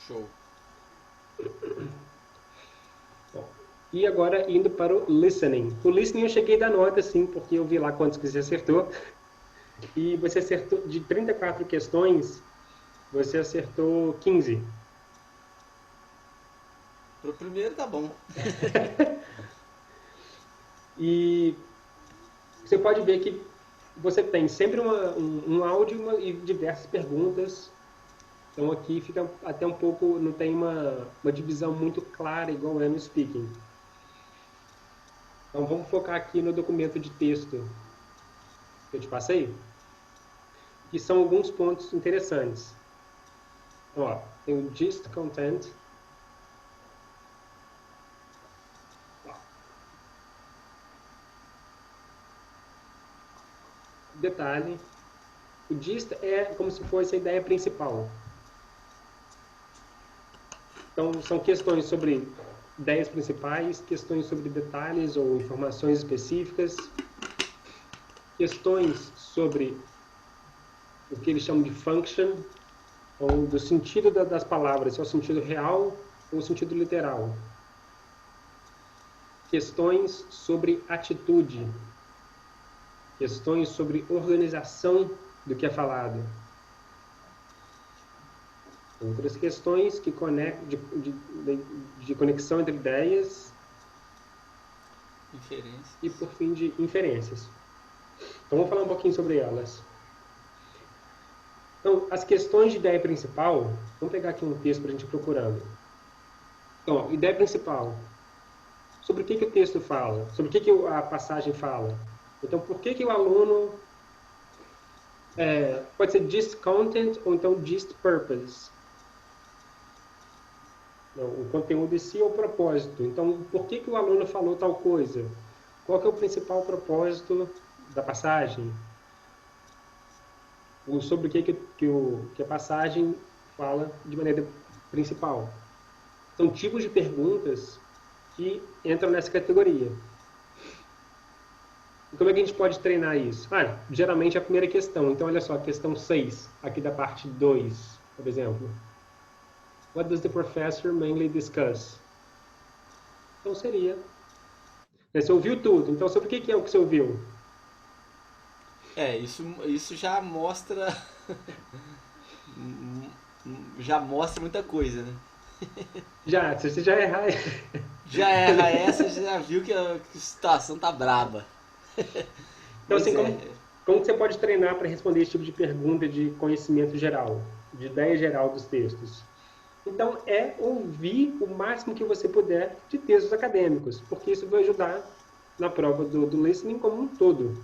Show. Bom, e agora indo para o listening. O listening eu cheguei a dar nota, sim, porque eu vi lá quantos que você acertou. E você acertou, de 34 questões, você acertou 15. Pro primeiro tá bom. E você pode ver que você tem sempre um áudio e diversas perguntas. Então aqui fica até um pouco, não tem uma divisão muito clara igual é no speaking. Então vamos focar aqui no documento de texto que eu te passei, que são alguns pontos interessantes. Ó, tem o gist content. Detalhe, o gist é como se fosse a ideia principal. Então, são questões sobre ideias principais, questões sobre detalhes ou informações específicas, questões sobre o que eles chamam de function, ou do sentido das palavras, se é o sentido real ou o sentido literal. Questões sobre atitude, questões sobre organização do que é falado. Outras questões que de conexão entre ideias Inferência. e, por fim, de inferências. Então, vamos falar um pouquinho sobre elas. Então, as questões de ideia principal, vamos pegar aqui um texto para a gente ir procurando. Então, ideia principal. Sobre o que o texto fala? Sobre o que a passagem fala? Então, por que o aluno... pode ser gist content ou então gist purpose. Não, o conteúdo em si é o propósito. Então, por que o aluno falou tal coisa? Qual que é o principal propósito da passagem? Sobre o que a passagem fala de maneira principal. São tipos de perguntas que entram nessa categoria. E como é que a gente pode treinar isso? Geralmente é a primeira questão. Então, olha só, questão 6, aqui da parte 2, por exemplo. What does the professor mainly discuss? Então seria... Você ouviu tudo, então sobre o que é o que você ouviu? Isso já mostra. Já mostra muita coisa, né? Já, se você já errar... Já erra essa, já viu que a situação tá braba. Então, Pois assim, é. como que você pode treinar para responder esse tipo de pergunta de conhecimento geral, de ideia geral dos textos? Então, é ouvir o máximo que você puder de textos acadêmicos, porque isso vai ajudar na prova do listening como um todo.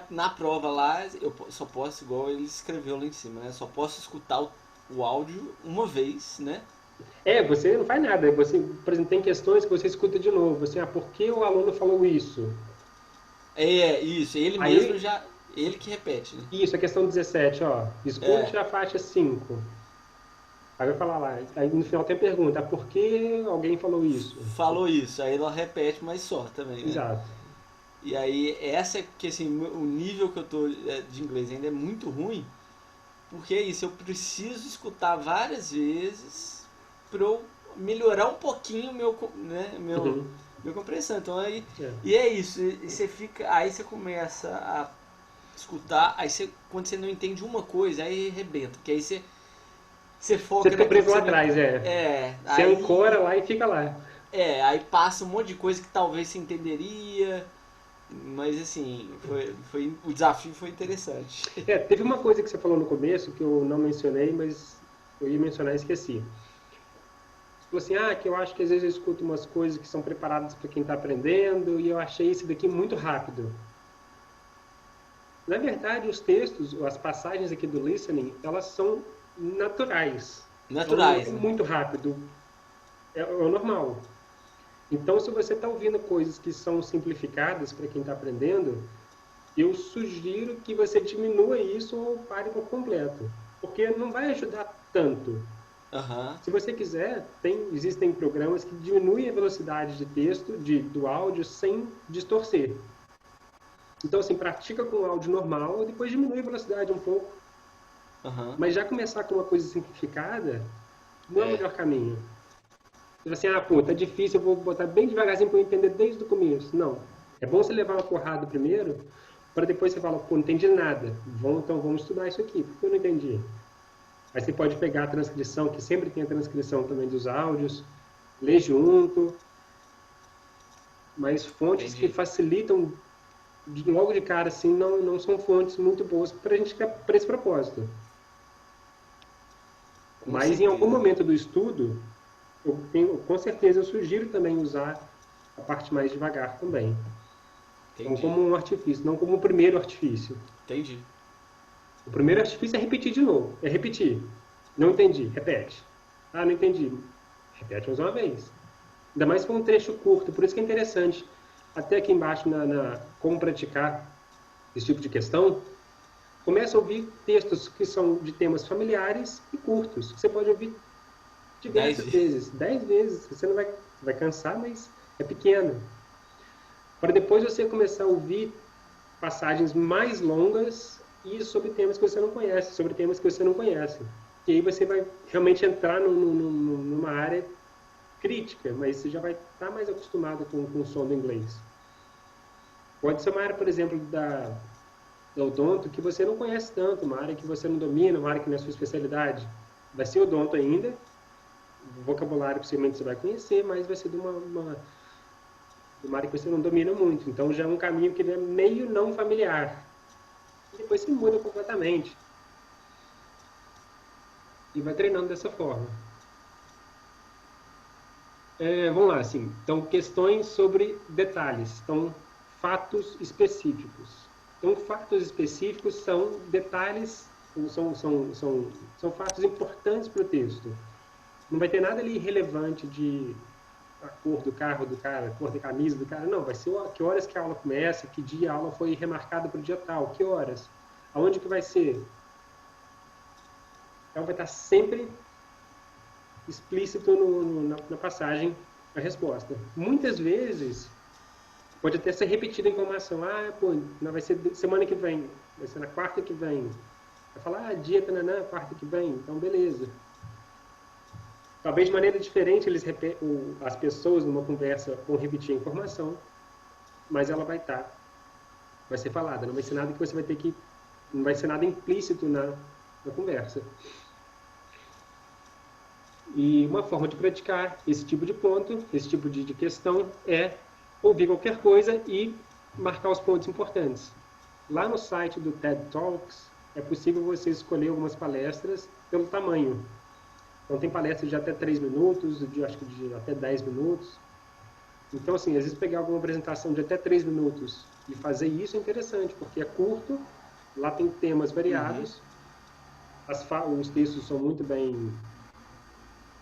Na prova lá, eu só posso, igual ele escreveu lá em cima, né? Só posso escutar o áudio uma vez, né? Você não faz nada. Você, por exemplo, tem questões que você escuta de novo. Assim, por que o aluno falou isso? Isso, ele mesmo Aí, já. Ele que repete, né? isso, a questão 17, ó. É, Escute a faixa 5. Aí vai falar lá. Aí no final tem a pergunta, por que alguém falou isso? falou isso, aí ela repete, mas só também, né? Exato. E aí, essa que assim, o nível que eu tô de inglês ainda é muito ruim, porque é isso, eu preciso escutar várias vezes para eu melhorar um pouquinho Uhum. meu compreensão. Então aí, É. e é isso, e você fica, aí você começa a escutar, aí você, quando você não entende uma coisa, aí arrebenta, porque aí você Você foca fica naquilo preso que lá você não. atrás, Você ancora Aí. lá e fica lá. Aí passa um monte de coisa que talvez você entenderia, mas assim, o desafio foi interessante. Teve uma coisa que você falou no começo que eu não mencionei, mas eu ia mencionar e esqueci. Você falou assim, que eu acho que às vezes eu escuto umas coisas que são preparadas para quem está aprendendo e eu achei esse daqui muito rápido. Na verdade, os textos, as passagens aqui do listening, elas são naturais. Então não é Naturais, né? muito rápido, é o normal. Então, se você está ouvindo coisas que são simplificadas para quem está aprendendo, eu sugiro que você diminua isso ou pare por completo, porque não vai ajudar tanto. Aham. Se você quiser, existem programas que diminuem a velocidade de texto, do áudio, sem distorcer. Então, assim, pratica com o áudio normal e depois diminui a velocidade um pouco. Aham. Mas já começar com uma coisa simplificada, Não é o melhor caminho. Você fala assim, ah, pô, tá difícil, eu vou botar bem devagarzinho para eu entender desde o começo. Não. É bom você levar uma porrada primeiro, para depois você falar, pô, não entendi nada. Então vamos estudar isso aqui, porque eu não entendi. Aí você pode pegar a transcrição, que sempre tem a transcrição também dos áudios, ler junto, mas fontes que Entendi. facilitam logo de cara, assim, não são fontes muito boas para a gente para esse propósito. Com Mas em algum certeza. momento do estudo, com certeza eu sugiro também usar a parte mais devagar também. Então, Entendi. como um artifício, não como o primeiro artifício. Entendi. O primeiro artifício é repetir de novo, é repetir. Não entendi, repete. Ah, não entendi. Repete mais uma vez. Ainda mais se for um trecho curto, por isso que é interessante. Até aqui embaixo, como praticar esse tipo de questão, começa a ouvir textos que são de temas familiares e curtos. Você pode ouvir 10 diversas vezes. vezes, 10 vezes. Você não vai cansar, mas é pequeno. Para depois você começar a ouvir passagens mais longas e sobre temas que você não conhece, sobre temas que você não conhece. E aí você vai realmente entrar numa área crítica, mas você já vai estar mais acostumado com o som do inglês. Pode ser uma área, por exemplo, da odonto que você não conhece tanto, uma área que você não domina, uma área que não é sua especialidade. Vai ser odonto ainda, o vocabulário possivelmente você vai conhecer, mas vai ser de uma área que você não domina muito. Então já é um caminho que é meio não familiar. E depois você muda completamente. E vai treinando dessa forma. Vamos lá, assim. Então, questões sobre detalhes. Então, fatos específicos. Então, fatos específicos são detalhes, são fatos importantes para o texto. Não vai ter nada ali relevante de a cor do carro do cara, a cor da camisa do cara. Não, vai ser que horas que a aula começa, que dia a aula foi remarcada para o dia tal, que horas, aonde que vai ser. Então, vai estar sempre explícito na passagem a resposta. Muitas vezes pode até ser repetida a informação. Ah, pô, não vai ser semana que vem, vai ser na quarta que vem. Vai falar, dia, tananã, quarta que vem, então beleza. Talvez de maneira diferente as pessoas numa conversa vão repetir a informação, mas ela vai ser falada. Não vai ser nada que você vai ter que, não vai ser nada implícito na conversa. E uma forma de praticar esse tipo de ponto, esse tipo de questão, é ouvir qualquer coisa e marcar os pontos importantes. Lá no site do TED Talks, é possível você escolher algumas palestras pelo tamanho. Então, tem palestras de até 3 minutos, acho que de até 10 minutos. Então, assim, às vezes pegar alguma apresentação de até 3 minutos e fazer isso é interessante, porque é curto, lá tem temas variados, os textos são muito bem...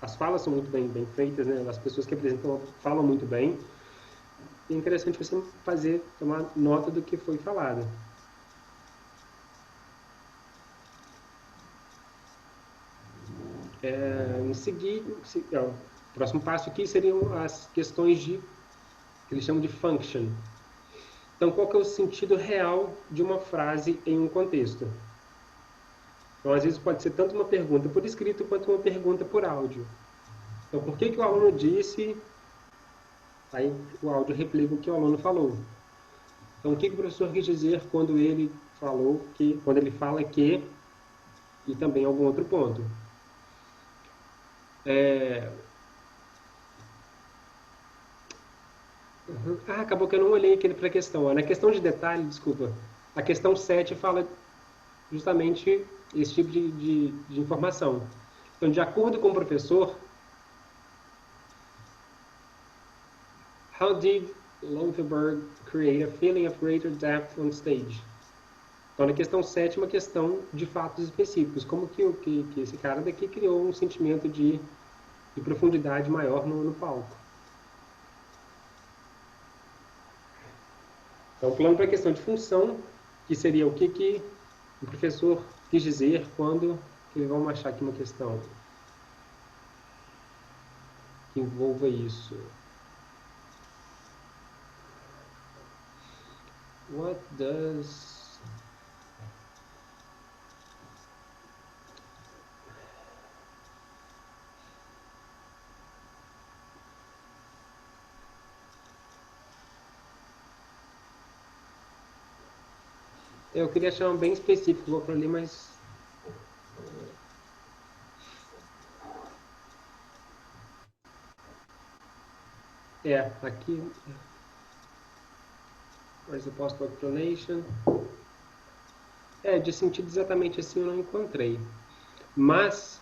As falas são muito bem feitas, né? As pessoas que apresentam falam muito bem. E é interessante você tomar nota do que foi falado. Em seguir, o próximo passo aqui seriam as questões que eles chamam de function. Então, qual que é o sentido real de uma frase em um contexto? Então, às vezes pode ser tanto uma pergunta por escrito quanto uma pergunta por áudio. Então, por que o aluno disse... Aí o áudio replica o que o aluno falou. Então, o que o professor quis dizer quando ele quando ele fala que, e também algum outro ponto. Acabou que eu não olhei aqui para a questão. Na questão de detalhe, desculpa, a questão 7 fala justamente esse tipo de informação. Então, de acordo com o professor, how did Lothar create a feeling of greater depth on stage? Então, na questão 7, uma questão de fatos específicos. Como que esse cara daqui criou um sentimento de profundidade maior no palco. Então, pulando para a questão de função, que seria o que o professor quis dizer quando vamos achar aqui uma questão que envolva isso. What does... Eu queria achar um bem específico, vou para ali, mas... aqui... Where's the possible explanation? De sentido exatamente assim eu não encontrei. Mas,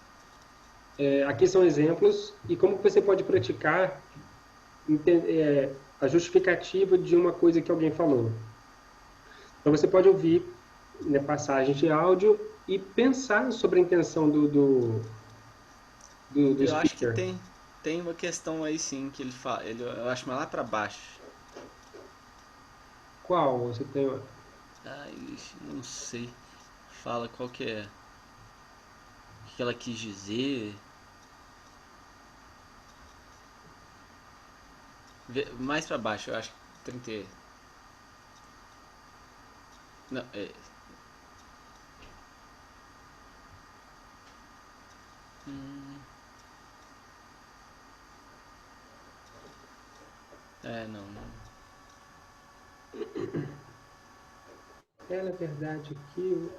aqui são exemplos e como você pode praticar a justificativa de uma coisa que alguém falou. Então você pode ouvir, né, passagens de áudio e pensar sobre a intenção do Eu acho que speaker. tem uma questão aí sim que ele fala, eu acho mais lá pra baixo. Qual você tem? Ai, não sei. Fala qual que é. O que ela quis dizer. Mais pra baixo, eu acho que 30. Não, não. Na verdade, aqui...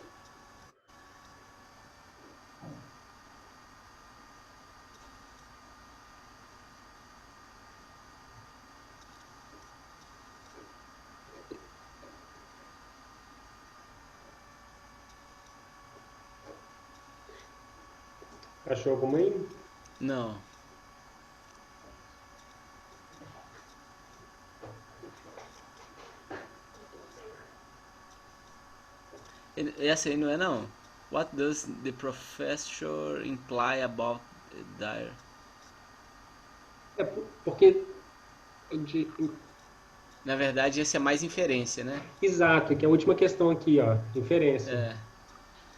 Achou alguma aí? Não. Essa aí não é não? What does the professor imply about their... Porque... Na verdade, esse é mais inferência, né? Exato, que é a última questão aqui, ó, inferência.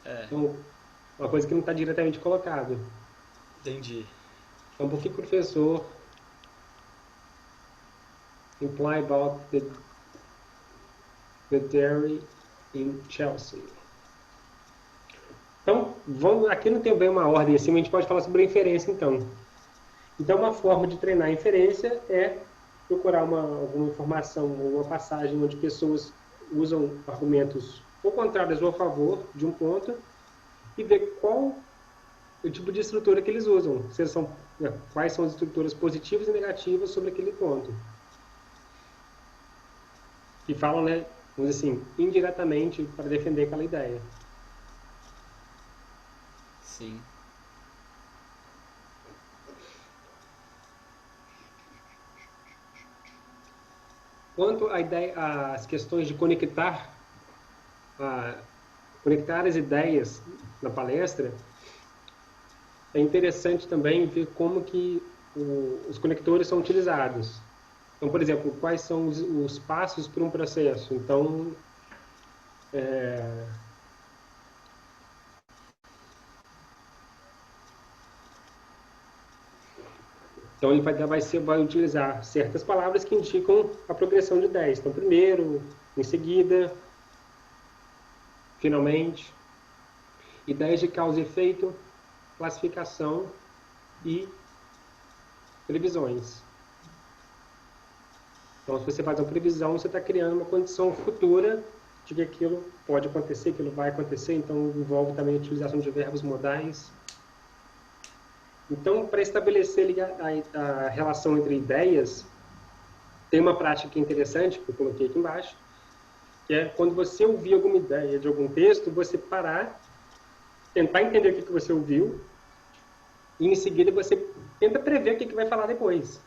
É. Então, uma coisa que não está diretamente colocada. Entendi. Então, por que o professor imply about the dairy in Chelsea? Então, aqui não tem bem uma ordem assim, mas a gente pode falar sobre a inferência, então. Então, uma forma de treinar a inferência é procurar alguma informação, uma passagem onde pessoas usam argumentos ou contrários ou a favor de um ponto e ver qual o tipo de estrutura que eles usam. Quais são as estruturas positivas e negativas sobre aquele ponto. Que falam, né, vamos dizer assim, indiretamente para defender aquela ideia. Sim. Quanto à ideia, às questões de conectar as ideias na palestra, é interessante também ver como que os conectores são utilizados. Então, por exemplo, quais são os passos para um processo. Então, ele vai utilizar certas palavras que indicam a progressão de ideias. Então, primeiro, em seguida, finalmente, ideias de causa e efeito, classificação e previsões. Então, se você faz uma previsão, você está criando uma condição futura de que aquilo pode acontecer, aquilo vai acontecer, então envolve também a utilização de verbos modais. Então, para estabelecer a relação entre ideias, tem uma prática que é interessante, que eu coloquei aqui embaixo, que é quando você ouvir alguma ideia de algum texto, você parar, tentar entender o que você ouviu, e em seguida você tenta prever o que vai falar depois.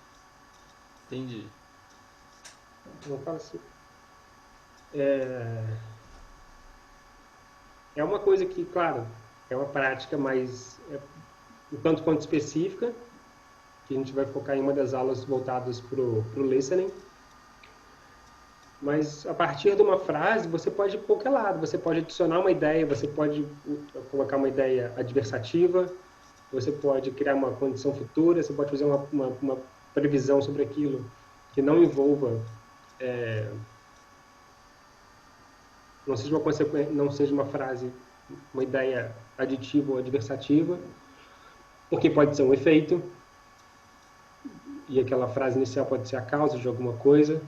Entendi. Vamos falar assim. É uma coisa que, claro, é uma prática mais um tanto quanto específica, que a gente vai focar em uma das aulas voltadas para o listening. Mas a partir de uma frase, você pode ir para qualquer lado. Você pode adicionar uma ideia, você pode colocar uma ideia adversativa, você pode criar uma condição futura, você pode fazer uma previsão sobre aquilo que não envolva, não seja uma frase, uma ideia aditiva ou adversativa, porque pode ser um efeito, e aquela frase inicial pode ser a causa de alguma coisa.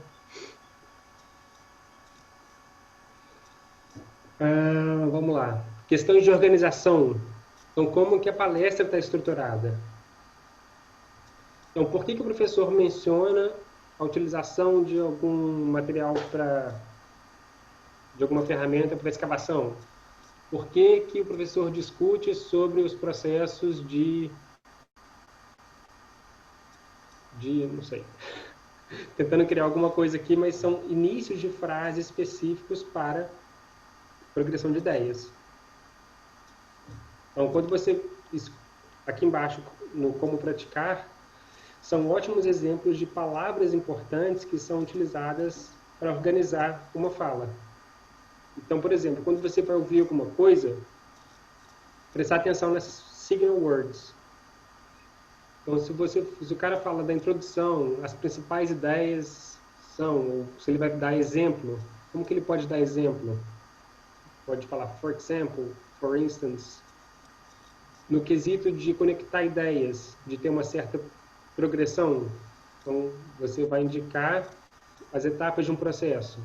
Vamos lá. Questões de organização. Então, como que a palestra está estruturada? Então, por que o professor menciona a utilização de algum material de alguma ferramenta para escavação? Por que o professor discute sobre os processos não sei, tentando criar alguma coisa aqui, mas são inícios de frases específicos para progressão de ideias. Então, quando você, aqui embaixo, no como praticar, são ótimos exemplos de palavras importantes que são utilizadas para organizar uma fala. Então, por exemplo, quando você vai ouvir alguma coisa, prestar atenção nessas signal words. Então, se o cara fala da introdução, as principais ideias são, ou se ele vai dar exemplo, como que ele pode dar exemplo? Pode falar, for example, for instance. No quesito de conectar ideias, de ter uma certa progressão, então você vai indicar as etapas de um processo.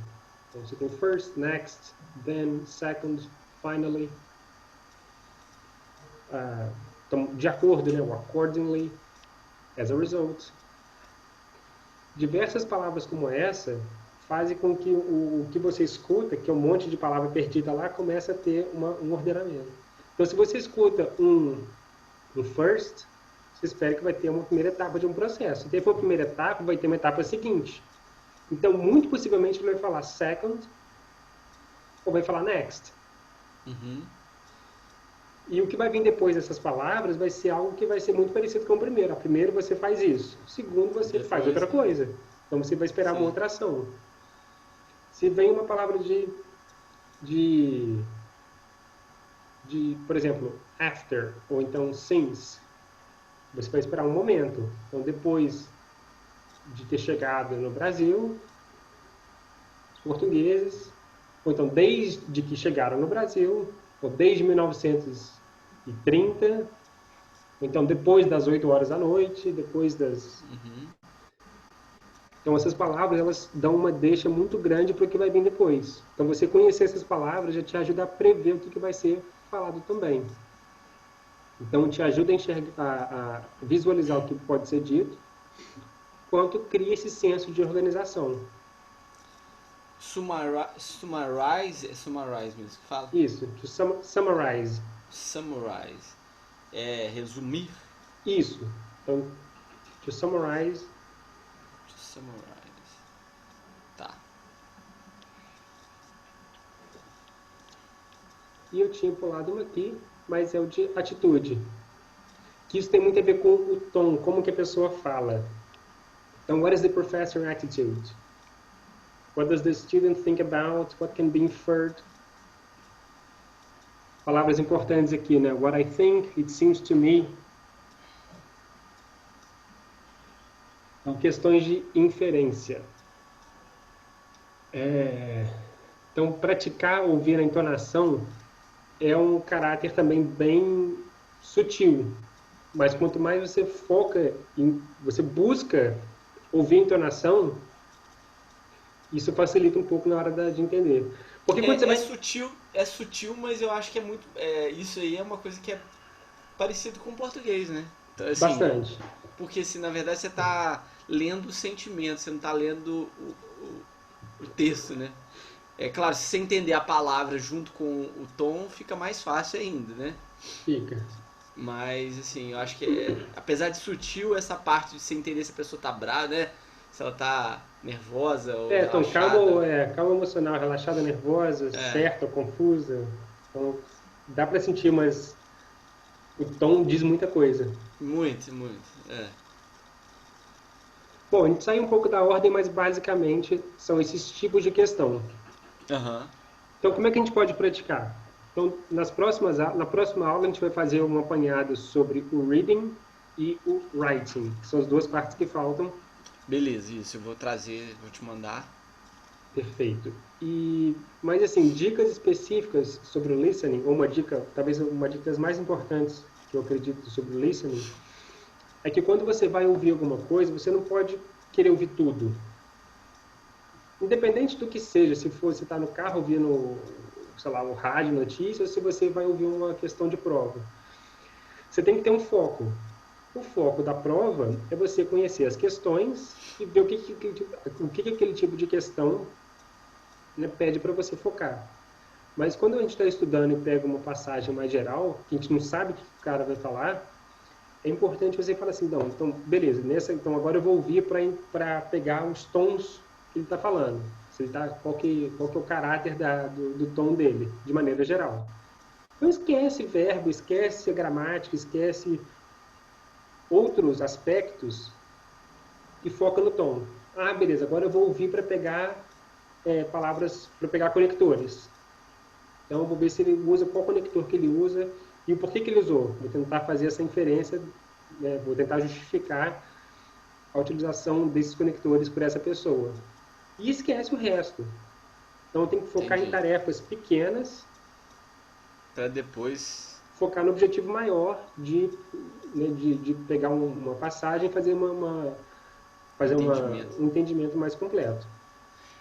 Então, você tem first, next, then, second, finally. Então, de acordo, né? O accordingly, as a result. Diversas palavras como essa fazem com que o que você escuta, que é um monte de palavra perdida lá, comece a ter um ordenamento. Então, se você escuta um first, você espera que vai ter uma primeira etapa de um processo. Se tem uma primeira etapa, vai ter uma etapa seguinte. Então, muito possivelmente, ele vai falar second ou vai falar next. Uhum. E o que vai vir depois dessas palavras vai ser algo que vai ser muito parecido com o primeiro. A primeiro você faz isso. O segundo você faz outra coisa. Então você vai esperar uma outra ação. Se vem uma palavra por exemplo, after, ou então since, você vai esperar um momento. Então depois de ter chegado no Brasil, os portugueses, ou então desde que chegaram no Brasil, ou desde 1930, ou então depois das 8 horas da noite, depois das... Uhum. Então essas palavras, elas dão uma deixa muito grande para o que vai vir depois. Então você conhecer essas palavras já te ajuda a prever o que vai ser falado também. Então te ajuda a enxergar, a visualizar o que pode ser dito, quanto cria esse senso de organização. Summarize, é summarize mesmo que fala? Isso, to summarize. Summarize. É resumir. Isso. Então, to summarize. To summarize. Tá. E eu tinha pulado uma aqui, mas é o de atitude. Que isso tem muito a ver com o tom, como que a pessoa fala. Então, what is the professor attitude? What does the student think about? What can be inferred? Palavras importantes aqui, né? What I think, it seems to me. São questões de inferência. Então, praticar ouvir a entonação é um caráter também bem sutil. Mas quanto mais você foca, você busca ouvir a entonação, isso facilita um pouco na hora de entender. Porque quando você vai... é sutil, mas eu acho que é muito... isso aí é uma coisa que é parecido com o português, né? Então, assim, bastante. Porque se na verdade você está lendo o sentimento, você não está lendo o texto, né? É claro, se você entender a palavra junto com o tom, fica mais fácil ainda, né? Fica. Mas, assim, eu acho que apesar de sutil, essa parte de você entender se a pessoa tá brava, né? Se ela tá nervosa ou então, relaxada. calma emocional, relaxada, nervosa, certa ou confusa. Então, dá pra sentir, mas o tom diz muita coisa. Muito. Bom, a gente sai um pouco da ordem, mas basicamente são esses tipos de questão. Uhum. Então, como é que a gente pode praticar? Então, na próxima aula, a gente vai fazer um apanhado sobre o reading e o writing, que são as duas partes que faltam. Beleza, isso. Eu vou trazer, vou te mandar. Perfeito. Mas, assim, dicas específicas sobre o listening, ou talvez uma dica das mais importantes que eu acredito sobre o listening, é que quando você vai ouvir alguma coisa, você não pode querer ouvir tudo. Independente do que seja, se você está no carro ouvindo sei lá, um rádio notícias, ou se você vai ouvir uma questão de prova. Você tem que ter um foco. O foco da prova é você conhecer as questões e ver o que aquele tipo de questão, né, pede para você focar. Mas quando a gente está estudando e pega uma passagem mais geral, que a gente não sabe o que o cara vai falar, é importante você falar assim, não, então, beleza, então agora eu vou ouvir para pegar os tons que ele está falando. Se ele qual que é o caráter do tom dele, de maneira geral. Não esquece verbo, esquece a gramática, esquece outros aspectos e foca no tom. Ah, beleza, agora eu vou ouvir para pegar palavras, para pegar conectores. Então eu vou ver se ele usa, qual conector que ele usa e o porquê que ele usou. Vou tentar fazer essa inferência, né, vou tentar justificar a utilização desses conectores por essa pessoa. E esquece o resto. Então tem que focar em tarefas pequenas para depois focar no objetivo maior de pegar uma passagem e fazer um entendimento mais completo.